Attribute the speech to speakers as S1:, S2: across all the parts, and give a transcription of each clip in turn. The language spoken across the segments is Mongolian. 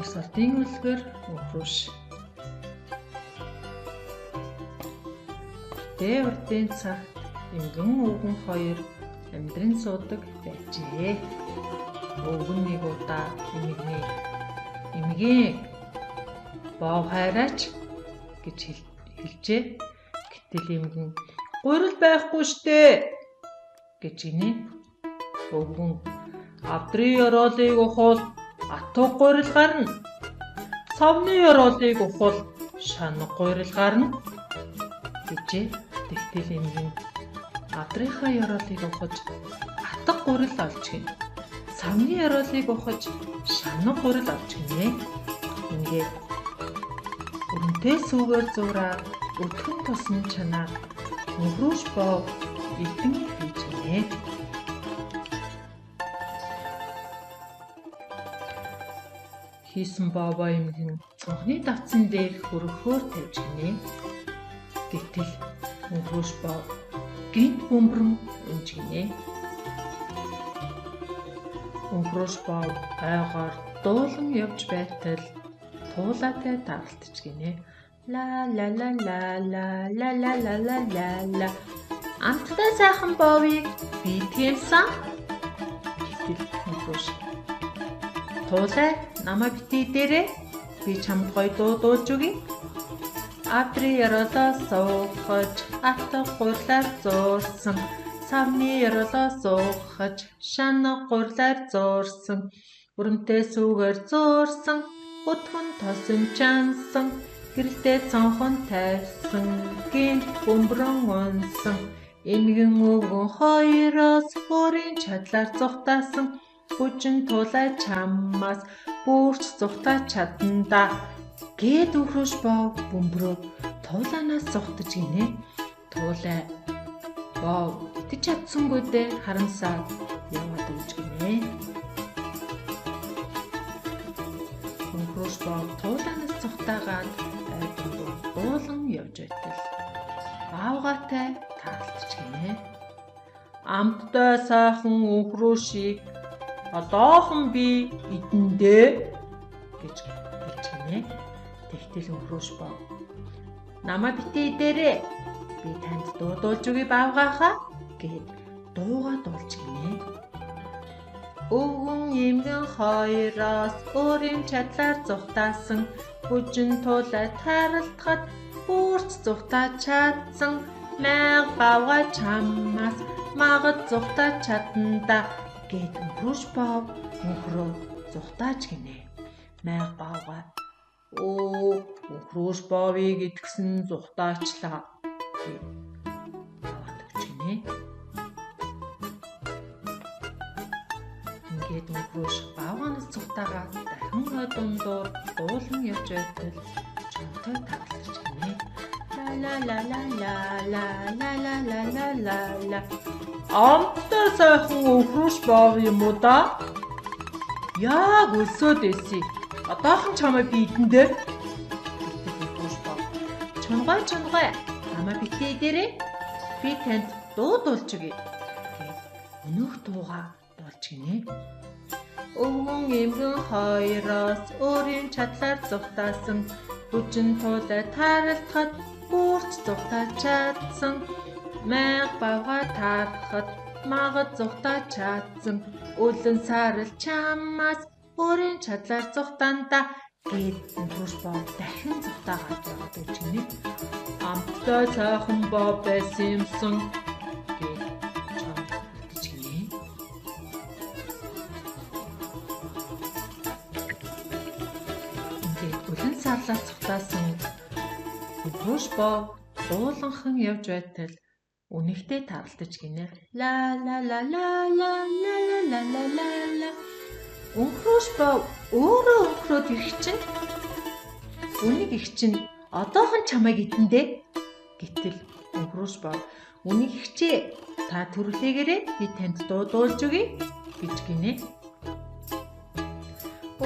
S1: Орсолтын үлгэр өнгөрөөш. Урдын цагт эмгэн өвгөн хоёр амьдран суудаг байжээ. Өвгөн нэг удаа эмгэн боо хайраач гэж хэлжээ. Гэтэл эмгэн гурил байхгүй штэ гэж гинэ. Өвгөн авдрын ёроолыг ухвал атуу гурил гарна. Савны ёроолыг ухвал шанаг гурил гарна гэжээ. Тэгтэл эмгэн авдрынхаа ёроолыг ухаж атга гурил олж гинэ. Савны ёроолыг ухаж шанаг гурил олж гинэ. Ингээд өрөнтэй сүүгээр зураад өтгөн тусна чанаа өнгөрөөш боо идэн хийж гинэ. Хийсэн баба эмгэн цонхны давцсан дээр хөрөхөөр тавьж гинэ. Гэтэл өнгөрөөш боо гинт бөмбөрөн унж гинэ. Өнгөрөөш боо гайгаар дуулан явж байтал туулаатай тааралтж гинэ. Ла ла ла ла ла ла ла ла ла ла ла. Амттай сайхан боовыг би тэмсэн. Гэтэл өнгөрөөш туулаа намаа битээ дээрээ би чамд гоё дуу дуулж өгье. Авдрын ёроолоо суухаж атга гурлаар зуурсан. Савны ёроолоо суухаж шанаг гурлаар зуурсан. Өрөнтэй сүүгээр зуурсан. Өтгөн тосон чансан. Гэрэлтэй цонхон тавьсан. Гинт бөмбөрөн унсан. Эмгэн өвгөн хоёроос өөрийн чадлаар зүхтаасан. Бүжин тулаа чамаас бүрч зүхтаа чаданда. Гээд өнгөрөөш боо бөмбөрөө туулаанаас зүхтаж гинэ. Туулаа боо итгэж чадсангүй дээ харамсаад яваад өгч гинэ. Өнгөрөөш боо туулаанаас зүхтаагаад айдын дуулан явж байтал аавгаатай таалтж гинэ. Амттай сайхан өнгөрөөшийг одоохон би идэндээ гэж хэлж гинэ. Тэгтэл өнгөрөөш боо намаа битээ дээрээ би танд дуу дуулж өгье баавгаахаа гэд дуугаа дуулж гинэ. Өвгөн эмгэн хоёроос өөрийн чадлаар зүхтаасан. Бүжин туулаа тааралтахад бүрч зүхтаа чадсан. Маяг баавгаа чамаас магад зүхтаа чаданда гээд өнгөрөөш боо өнгөрөө зүхтааж гинэ. Маяг баавгаа өнгөрөөш боовыг идгсэн зүхтаачлаа гэд аваад өгч гинэ. Ингээд өнгөрөөш баавганаас зүхтаагаад дахин дундуур дуулан явж байтал чамтай таалж гинэ. Ла ла ла ла ла ла ла ла ла ла ла. Амттай сайхан өнгөрөөш боов юм уу да? Яг өсөөд эсэ. Одоохон чамаа би идэндээ. Чонгой намаа битээ дээрээ би танд дуу дуулж өгье. Өнөөх дуугаа дуулж гинэ. Өвгөн эмгэн хоёроос өөрийн чадлаар зүхтаасан. Бүжин туулаа тааралтахад бүрч зүхтаа чадсан. Маяг баавгаа таарахад магад зүхтаа чадсан. Өлөн саарал чамаас өөрийн чадлаар зүхтаанда гээд өнгөрөөш боо дахин зүхтаагаад яваад өгч гинэ. Амттай сайхан боо байсан юмсан гээд чамд хэлж гинэ. Ингээд өлөн саарлаа зүхтаасан өнгөрөөш боо дууланхан явж байтал үнэхтэй таарлаж гинэ. Ла ла ла ла ла ла ла ла ла ла. Өнгөрөөш боо өөрөө өнгөрөөд ирэх чинь. Үнийг их чинь одоохон чамайг идэндээ. Гэтэл өнгөрөөш боо үнийг ихчээ та төрлөөгээрээ би танд дуу дуулж өгье гэж гинэ.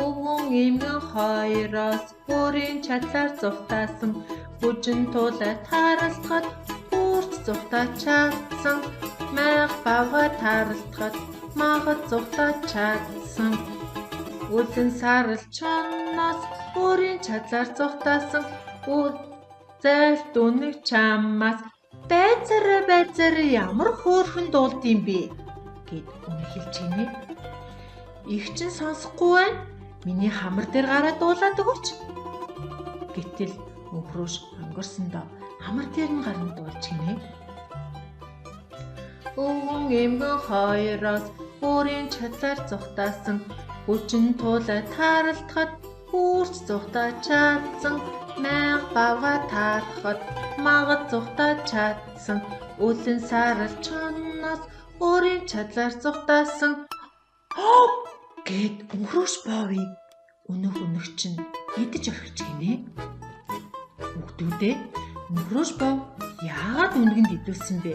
S1: Өвгөн эмгэн хоёроос өөрийн чадлаар зүхтаасан. Бүжин туулаа тааралтахад бүрч зүхтаа чадсан. Маяг баавгаа тааралтахад магад зүхтаа чадсан. Үлэн сарал чоноос өөрийн чадлаар зугтаасан зайлт үнэг чамаас байцаараа ямар хөөрхөн дуулд юм бэ гэд үнэ хэлж гинэ. Их чин сонсохгүй байна. Миний хамар дээр гараад дуулаад өгөөч. Гэтэл мөхрөөш өнгөрсөндөө хамар дээр нь гарна дуулж гинэ. Өвгөн эмгэн хоёроос өөрийн чадлаар зугтаасан хүчин туулай тааралдахад үрч зугтаад чадсан мянга бавга таарахад магад зугтаад чадсан үлэн сарал чоноос өөрийн чадлаар зугтаасан гэд мөхрөөш боовыг өнөх чинь идэж орхиж гинэ. Хүүхдүүдээ мөхрөөш бов яагаад үнгэнд идүүлсэн бэ?